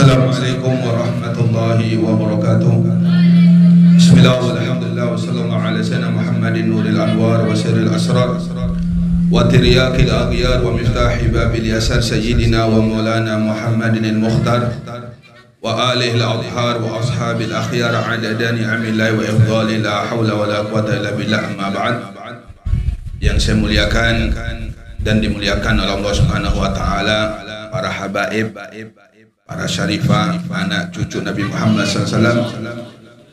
Assalamualaikum warahmatullahi wabarakatuh. Bismillahirrahmanirrahim. Wassallallahu ala sayyidina Muhammadin nuril anwar wa sirril asrar wa tiryaqil aghyar wa miftahi babil yasar sayyidina wa maulana Muhammadin al-mukhtar wa alihi al-adhar wa ashabil akhyar adada ni'amillahi wa ifdali la hawla wa la quwwata illa billah. Amma ba'd. Yang saya muliakan dan dimuliakan oleh Allah Subhanahu wa taala, para habaib, para syarifah, anak cucu Nabi Muhammad SAW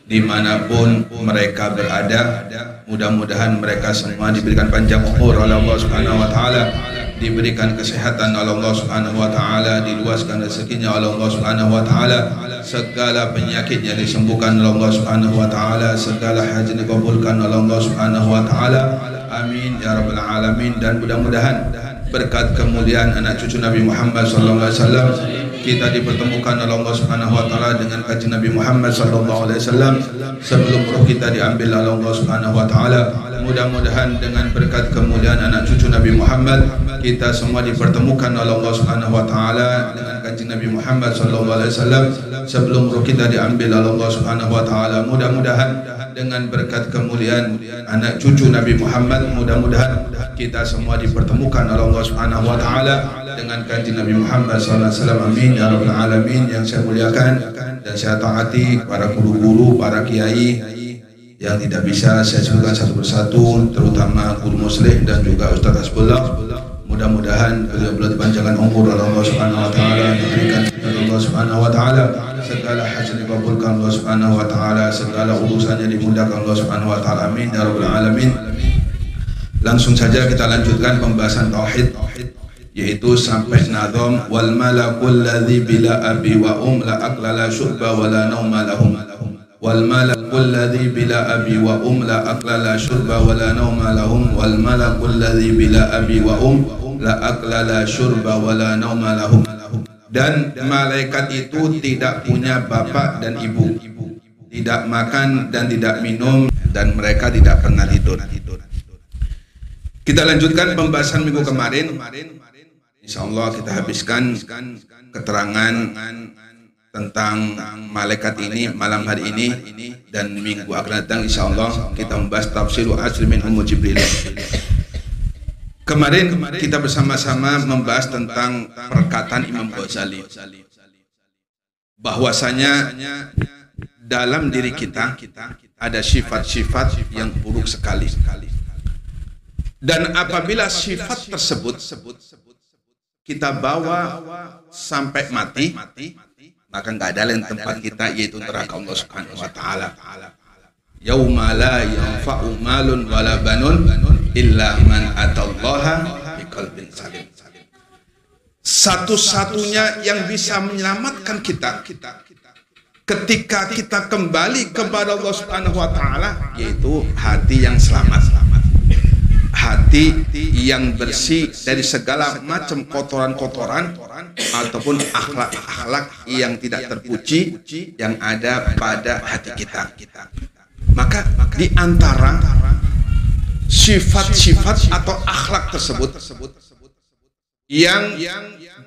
dimanapun mereka berada, mudah-mudahan mereka semua diberikan panjang umur oleh Allah Subhanahu wa taala, diberikan kesehatan oleh Allah Subhanahu wa taala, diluaskan rezekinya oleh Allah Subhanahu wa taala, segala penyakitnya disembuhkan oleh Allah Subhanahu wa taala, segala haji dikabulkan oleh Allah Subhanahu wa taala. Amin ya rabbal alamin. Dan mudah-mudahan berkat kemuliaan anak cucu Nabi Muhammad sallallahu alaihi wasallam kita dipertemukan oleh Allah Subhanahu wa taala dengan kajian Nabi Muhammad sallallahu alaihi wasallam sebelum roh kita diambil oleh Allah Subhanahu wa taala. Mudah-mudahan dengan berkat kemuliaan anak cucu Nabi Muhammad kita semua dipertemukan oleh Allah Subhanahu wa taala dengan kajian Nabi Muhammad sallallahu alaihi wasallam sebelum roh kita diambil oleh Allah Subhanahu wa taala. Mudah-mudahan dengan berkat kemuliaan anak cucu Nabi Muhammad, mudah-mudahan kita semua dipertemukan oleh Allah Subhanahu wa taala dengan kajian Nabi Muhammad sallallahu alaihi wasallam. Amin ya rabbal alamin. Yang saya muliakan dan saya taati para guru-guru, para kiai yang tidak bisa saya sebutkan satu persatu, terutama guru Muslim dan juga Ustaz Hasbullah. Mudah-mudahan beliau dipanjangkan umur oleh Allah Subhanahu wa taala, diberikan oleh Allah Subhanahu wa taala, segala hajat dikabulkan Allah Subhanahu wa taala, segala urusannya dimudahkan Allah Subhanahu wa taala. Amin ya rabbal alamin. Langsung saja kita lanjutkan pembahasan tauhid, yaitu sampai nazam wal malakul ladzi bila abi wa la aqla la syurba wa la nauma lahum. Wal malakul ladzi bila abi wa la aqla la syurba wa la nauma lahum. Wal malakul ladzi bila abi wa la aqla la syurba wa la nauma lahum. Dan malaikat itu tidak punya bapak dan ibu, tidak makan dan tidak minum, dan mereka tidak pernah tidur. Kita lanjutkan pembahasan minggu kemarin. Insyaallah kita habiskan keterangan tentang malaikat ini malam hari ini, dan minggu akan datang insyaallah kita membahas tafsir wa asri min Jibril. Kemarin kita bersama-sama membahas tentang perkataan Imam Ghazali, bahwasanya dalam diri kita ada sifat-sifat yang buruk sekali, dan apabila sifat tersebut kita bawa sampai mati, maka nggak ada lain tempat kita yaitu neraka Allah Subhanahu wa taala. Yauma la yanfa'u malun wala banun illa man atallaha biqalbin salim. Satu-satunya yang bisa menyelamatkan kita ketika kita kembali kepada Allah Subhanahu wa taala yaitu hati yang selamat, hati yang bersih dari segala macam kotoran-kotoran ataupun akhlak-akhlak yang tidak terpuji yang ada pada hati kita. Maka di antara sifat-sifat atau akhlak tersebut yang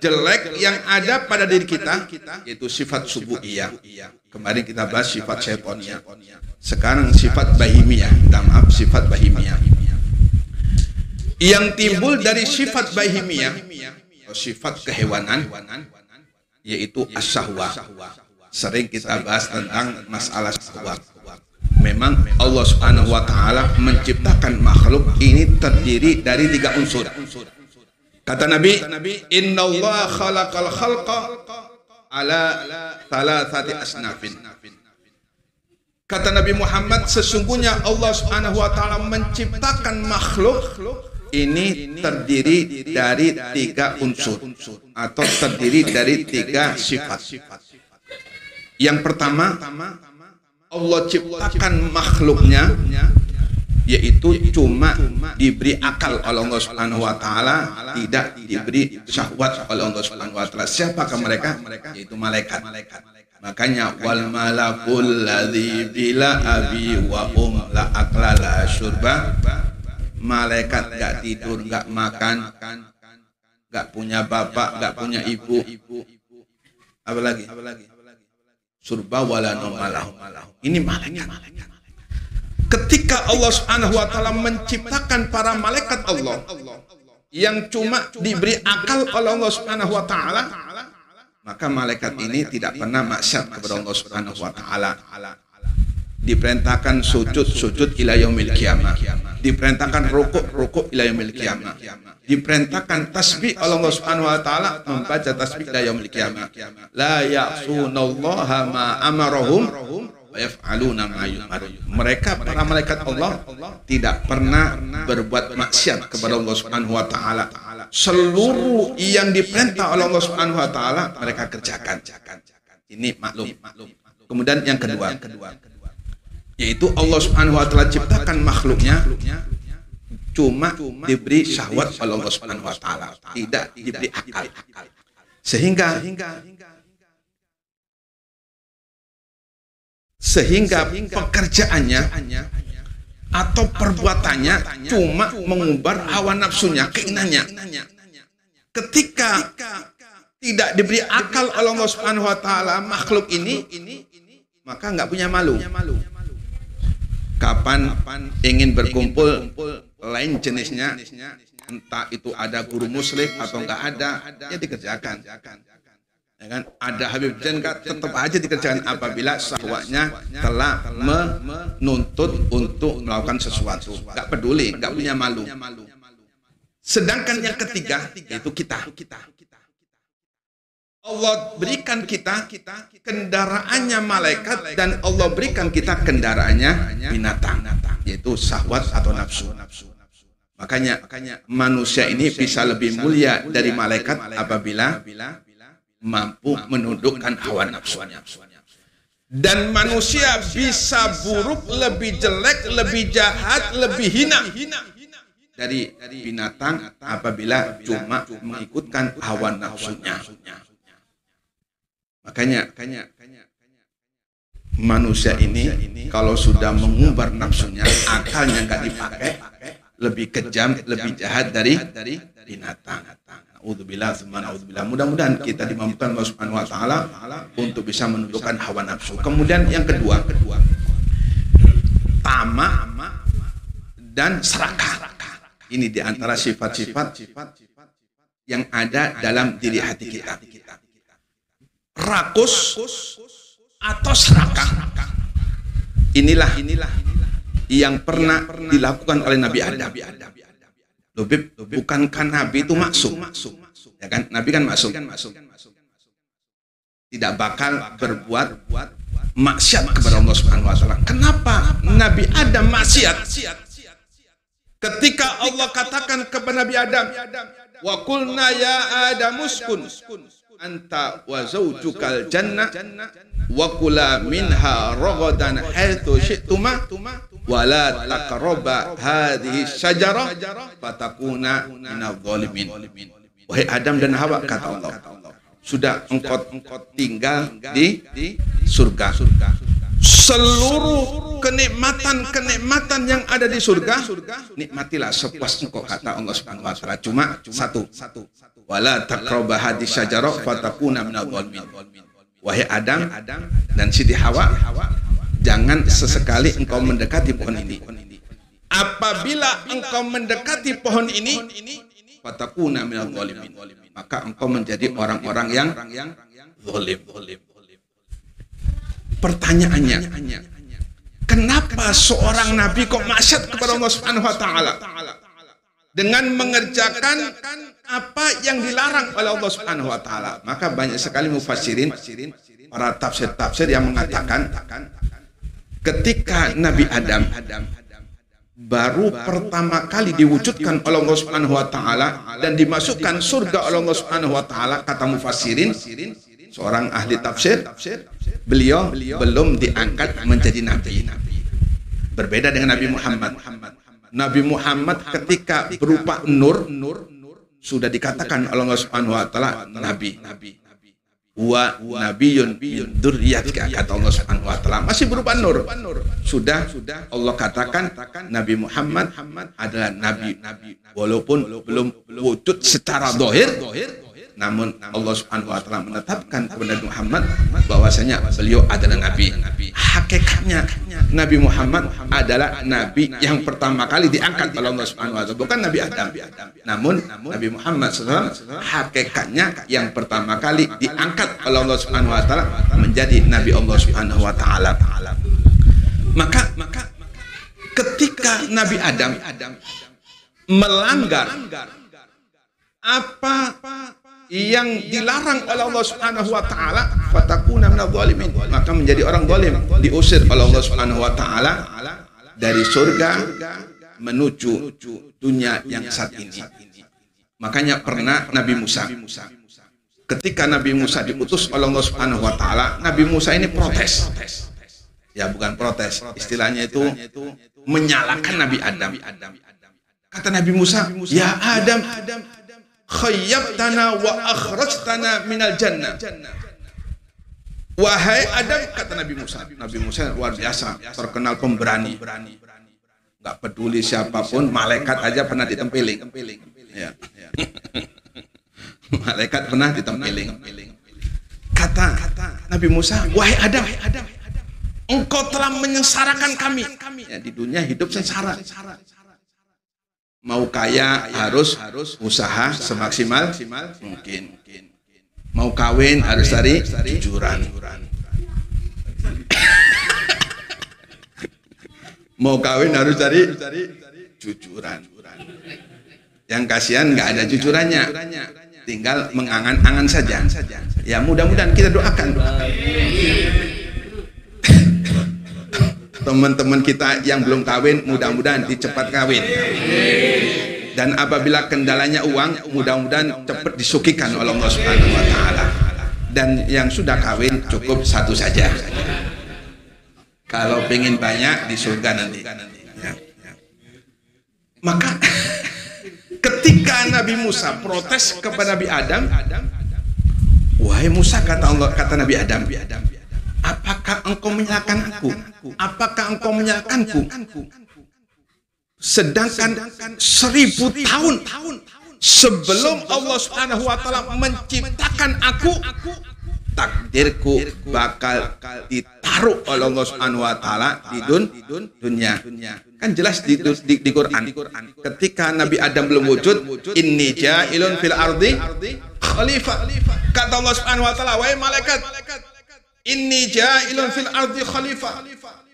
jelek yang ada pada diri kita yaitu sifat subuhiyah. Kemarin kita bahas sifat syaitaniyah. Sekarang sifat bahimiyah. Sifat bahimiyah yang timbul dari sifat bahimiyah atau sifat kehewanan yaitu as-syahwah. Sering kita bahas tentang masalah syahwat. Memang Allah Subhanahu wa taala menciptakan makhluk ini terdiri dari 3 unsur. Kata Nabi, innallaha khalaqal khalqa ala thalathati asnafin. Kata Nabi Muhammad, sesungguhnya Allah Subhanahu wa taala menciptakan makhluk ini terdiri dari 3 unsur atau terdiri dari 3 sifat. Yang pertama, Allah ciptakan makhluknya yaitu cuma diberi akal oleh Allah Subhanahu wa taala, tidak diberi syahwat oleh Allah Subhanahu wa taala. Siapakah mereka? Yaitu malaikat. Makanya wal malakul ladzi bila abi wa la aqla la syurba. Malaikat gak tidur, gak makan, gak punya bapak, gak punya ibu, Apalagi? Surba wala naumalahu. Ini malaikat. Ketika Allah Subhanahu wa taala menciptakan para malaikat Allah yang cuma diberi akal oleh Allah Subhanahu wa taala, maka malaikat ini tidak pernah maksiat kepada Allah Subhanahu wa taala. Diperintahkan sujud ila yaumil qiyamah. Diperintahkan rukuk ila yaumil qiyamah. Diperintahkan tasbih oleh Allah Subhanahu wa taala, membaca tasbih ila yaumil qiyamah. La ya'sunallaha ma amarahum wa yaf'aluna ma yu'marun. Mereka para malaikat Allah tidak pernah berbuat maksiat kepada Allah Subhanahu wa taala. Seluruh yang diperintah oleh Allah Subhanahu wa taala mereka kerjakan. Ini maklum. Kemudian yang kedua, yaitu Allah Subhanahu wa taala ciptakan makhluknya cuma diberi syahwat oleh Allah Subhanahu wa taala, tidak diberi akal. Sehingga pekerjaannya atau perbuatannya cuma mengumbar hawa nafsunya, keinginannya. Ketika tidak diberi akal oleh Allah Subhanahu wa taala makhluk ini, maka nggak punya malu. Kapan ingin berkumpul lain jenisnya, entah itu ada guru muslim atau nggak ada, ya dikerjakan. Ya kan? Ada Habib Jenka tetap aja dikerjakan apabila syahwatnya telah menuntut untuk melakukan sesuatu. Nggak peduli, nggak punya malu. Sedangkan yang ketiga yaitu kita. Allah berikan kita kendaraannya malaikat dan Allah berikan kita kendaraannya binatang, yaitu syahwat atau nafsu. Makanya manusia ini bisa lebih mulia dari malaikat apabila mampu menundukkan hawa nafsunya. Dan manusia bisa buruk, lebih jelek, lebih jahat, lebih hina dari binatang apabila cuma mengikutkan hawa nafsunya. Makanya manusia ini kalau sudah mengumbar nafsunya, akalnya nggak dipakai, lebih kejam, lebih jahat dari binatang. Naudzubillah, naudzubillah. Mudah-mudahan kita dimampukan Allah Subhanahu wa taala untuk bisa menundukkan hawa nafsu. Kemudian yang kedua, tamak dan serakah. Ini diantara sifat-sifat yang ada dalam diri hati kita. Rakus atau serakah. Inilah yang pernah dilakukan oleh Nabi Adam. Bukankah Nabi itu maksum? Ya kan? Nabi kan maksum. Tidak bakal berbuat maksiat kepada Allah Subhanahu wa taala. Kenapa Nabi Adam maksiat? Ketika Allah katakan kepada Nabi Adam, "Wa qulna ya Adamuskun anta wa zawjukal jannah wa kula minha ragadan haitsu syi'tuma wa la taqraba hadhihi syajarah fatakuna minadh dhalimin." Wahai Adam dan Hawa, kata Allah, sudah engkau tinggal di surga. Seluruh kenikmatan yang ada di surga, nikmatilah sepuas engkau, kata Allah Subhanahu wa taala. Cuma satu. Wala taqrabu hadhihi syajarah fatakuna minadh dhalimin. Wahai Adam dan Siti Hawa, jangan sesekali engkau mendekati pohon ini. Apabila engkau mendekati pohon ini, fatakuna minadh dhalimin, maka engkau menjadi orang-orang yang zalim. Pertanyaannya, kenapa seorang nabi kok maksiat kepada Allah Subhanahu wa taala dengan mengerjakan apa yang dilarang oleh Allah Subhanahu wa taala? Maka banyak sekali mufassirin, para tafsir yang mengatakan ketika Nabi Adam baru pertama kali diwujudkan oleh Allah Subhanahu wa taala dan dimasukkan surga oleh Allah Subhanahu wa taala, kata mufassirin, seorang ahli tafsir, beliau belum diangkat menjadi nabi. Berbeda dengan Nabi Muhammad. Nabi Muhammad ketika berupa nur sudah dikatakan oleh Allah Subhanahu wa taala nabi. Wa nabiyyun min dzurriyyatika, kata Allah Subhanahu wa taala, masih berupa nur. Sudah Allah katakan Nabi Muhammad adalah nabi walaupun belum wujud secara zahir, Namun Allah Subhanahu wa taala menetapkan kepada Nabi Muhammad bahwasanya beliau adalah nabi. Hakikatnya Nabi Muhammad adalah nabi yang pertama kali diangkat oleh Allah Subhanahu wa taala, bukan Nabi Adam. Namun Nabi Muhammad SAW hakikatnya yang pertama kali diangkat oleh Allah Subhanahu wa taala menjadi nabi Allah Subhanahu wa taala. Maka ketika Nabi Adam melanggar apa yang dilarang oleh Allah Subhanahu wa taala, fatakuna minadh dhalimin, maka menjadi orang zalim, diusir oleh Allah Subhanahu wa taala dari surga menuju dunia yang saat ini. Makanya pernah Nabi Musa, ketika Nabi Musa diutus oleh Allah Subhanahu wa taala, Nabi Musa ini protes. Ya, bukan protes, istilahnya itu menyalahkan Nabi Adam. Kata Nabi Musa, "Ya Adam, khayyabtana wa akhrajtana minal jannah." Wahai Adam, kata Nabi Musa. Nabi Musa luar biasa, terkenal pemberani. Enggak peduli siapapun, malaikat aja pernah ditempeling. Ya. Malaikat pernah ditempeling. Kata Nabi Musa, "Wahai Adam, engkau telah menyengsarakan kami." Ya, di dunia hidup sengsara. Mau kaya harus usaha semaksimal mungkin. Mau kawin harus cari jujuran. Mau kawin harus cari jujuran. Yang kasihan nggak ada jujurannya, tinggal mengangan-angan saja. Ya, mudah-mudahan kita doakan. Teman-teman kita yang belum kawin, mudah-mudahan dicepat kawin. Dan apabila kendalanya uang, mudah-mudahan cepat disukikan oleh Allah Subhanahu wa taala. Dan yang sudah kawin cukup satu saja. Kalau pengen banyak di surga nanti. Ya. Maka ketika Nabi Musa protes kepada Nabi Adam, "Wahai Musa," kata Nabi Adam, "apakah engkau menyalahkan aku? Apakah engkau menyalahkanku? Sedangkan 1000 tahun sebelum Allah Subhanahu wa taala menciptakan aku, takdirku bakal ditaruh oleh Allah Subhanahu wa taala di dunia." Kan jelas di Quran. Ketika Nabi Adam belum wujud, "Inni ja'ilun fil ardi khalifah." Kata Allah Subhanahu wa taala, "Wahai malaikat, inni ja'ilun fil ardi khalifah."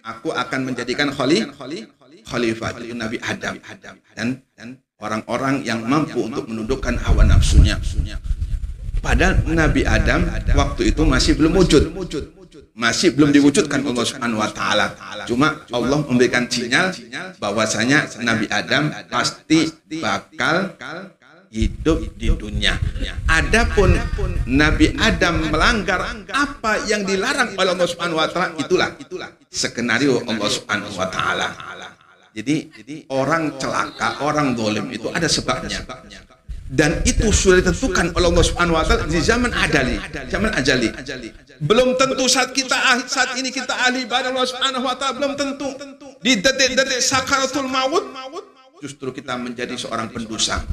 Aku akan menjadikan khalifah itu Nabi Adam dan orang-orang yang mampu untuk menundukkan hawa nafsunya. Padahal Nabi Adam waktu itu masih belum wujud. Masih belum diwujudkan Allah Subhanahu wa taala. Cuma Allah memberikan sinyal bahwasanya Nabi Adam pasti bakal hidup di dunia. Adapun Nabi Adam melanggar apa yang dilarang oleh Allah Subhanahu wa taala, itulah skenario Allah Subhanahu wa taala. Jadi orang celaka, orang zalim itu ada sebabnya. Dan itu sudah ditentukan oleh Allah Subhanahu wa taala di zaman ajali. Belum tentu saat ini kita ahli ibadah Allah Subhanahu wa taala, belum tentu. Di detik-detik sakaratul maut justru kita menjadi seorang pendosa.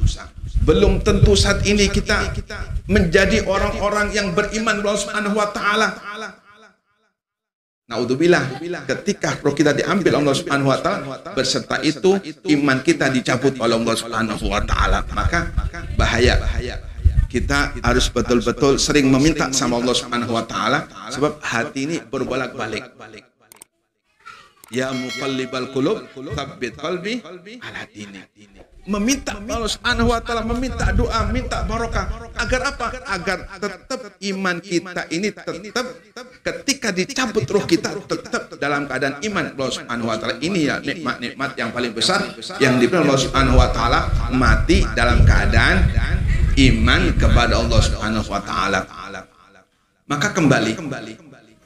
Belum tentu saat ini kita menjadi orang-orang yang beriman Allah Subhanahu wa taala. Naudzubillah, ketika roh kita diambil Allah Subhanahu wa taala, beserta itu iman kita dicabut oleh Allah Subhanahu wa taala. Maka bahaya. Kita harus betul-betul sering meminta sama Allah Subhanahu wa taala, sebab hati ini berbolak-balik. Ya muqallibal qulub, tsabbit qalbi ala dinik. Meminta Allah Subhanahu wa taala, meminta doa, minta barokah. Agar apa? Agar tetap iman kita ini tetap ketika dicabut roh kita tetap dalam keadaan iman Allah Subhanahu wa taala. Ini ya nikmat-nikmat yang paling besar yang diberikan Allah Subhanahu wa taala, mati dalam keadaan iman kepada Allah Subhanahu wa taala. Maka kembali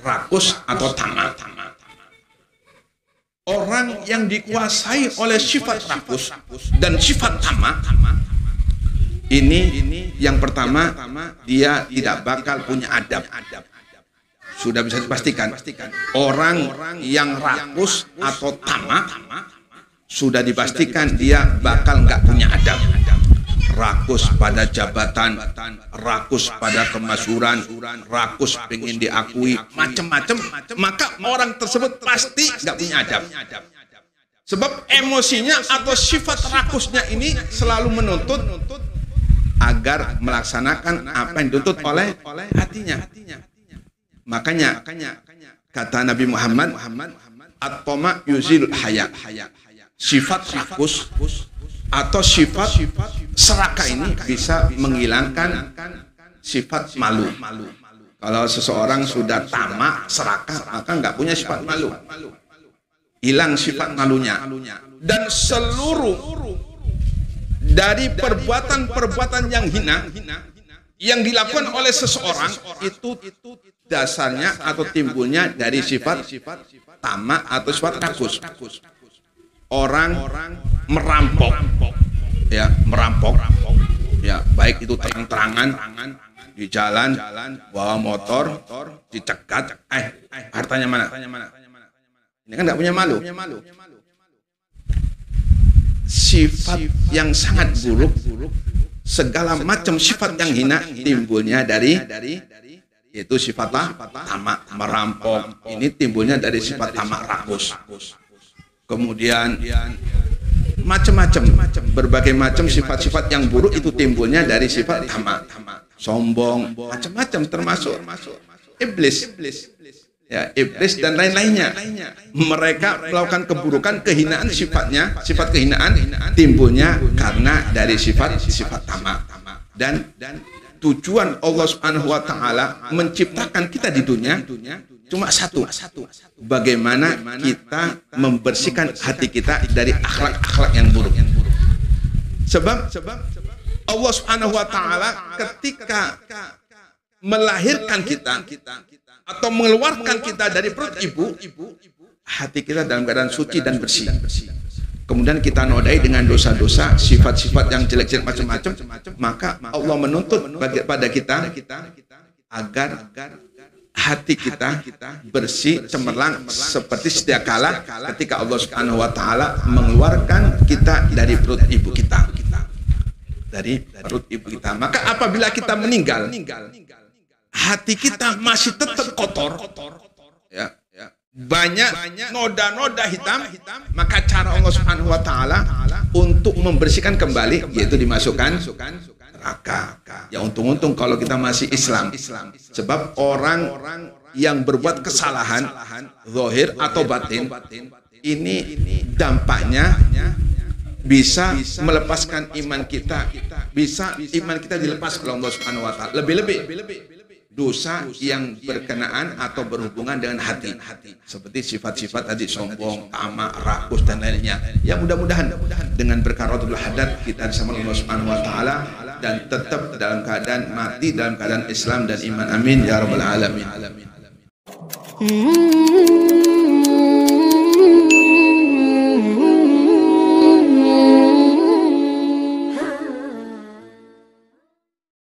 rakus atau tamak. Orang yang dikuasai oleh sifat rakus dan sifat tamak, ini yang pertama, dia tidak bakal punya adab. Sudah bisa dipastikan, orang yang rakus atau tamak sudah dipastikan dia bakal nggak punya adab. rakus pada jabatan, rakus pada kemasyhuran, rakus pengen diakui, macam-macam, maka orang tersebut pasti nggak punya adab. Sebab emosinya atau sifat rakusnya ini selalu menuntut agar melaksanakan apa yang dituntut oleh hatinya. Makanya kata Nabi Muhammad, at-tama yuzilul haya. Sifat rakus atau sifat serakah ini bisa menghilangkan sifat malu. Kalau seseorang sudah tamak, serakah, maka nggak punya sifat malu. Hilang sifat malunya. Dan seluruh dari perbuatan-perbuatan yang hina yang dilakukan oleh seseorang itu dasarnya atau timbulnya dari sifat tamak atau sifat rakus. Orang merampok, ya merampok, ya baik itu terang-terangan di jalan, bawa motor, dicegat, hartanya mana? Ini kan nggak punya malu. Sifat yang sangat buruk, segala macam sifat yang hina timbulnya dari itu sifat tamak, merampok. Ini timbulnya dari sifat tamak rakus. Kemudian macam-macam, berbagai macam sifat-sifat yang buruk itu timbulnya dari sifat tamak, sombong, macam-macam, termasuk iblis. Ya, iblis dan lain-lainnya. Mereka melakukan keburukan, kehinaan sifatnya, sifat kehinaan timbulnya karena dari sifat tamak. Dan tujuan Allah Subhanahu wa taala menciptakan kita di dunia cuma satu. Bagaimana kita membersihkan hati kita dari akhlak-akhlak yang buruk. Sebab Allah Subhanahu wa taala ketika melahirkan kita atau mengeluarkan kita dari perut ibu, hati kita dalam keadaan suci dan bersih. Kemudian kita nodai dengan dosa-dosa, sifat-sifat yang jelek-jelek macam-macam, maka Allah menuntut pada kita agar hati kita bersih, cemerlang seperti sedia kala ketika Allah Subhanahu wa taala mengeluarkan kita dari perut ibu kita. Dari perut ibu kita. Maka apabila kita meninggal, hati kita masih tetap kotor, ya, banyak noda-noda hitam, maka cara Allah Subhanahu wa taala untuk membersihkan kembali yaitu dimasukkan neraka. Ya untung-untung kalau kita masih Islam. Sebab orang yang berbuat kesalahan zahir atau batin ini dampaknya bisa melepaskan iman kita, bisa iman kita dilepas oleh Allah Subhanahu wa taala. Lebih-lebih dosa yang berkenaan atau berhubungan dengan hati, seperti sifat-sifat tadi sombong, tamak, rakus dan lainnya. Ya mudah-mudahan dengan berkah Raudhatul Haddad kita bersama Allah Subhanahu wa taala dan tetap dalam keadaan mati dalam keadaan Islam dan iman. Amin ya rabbal alamin.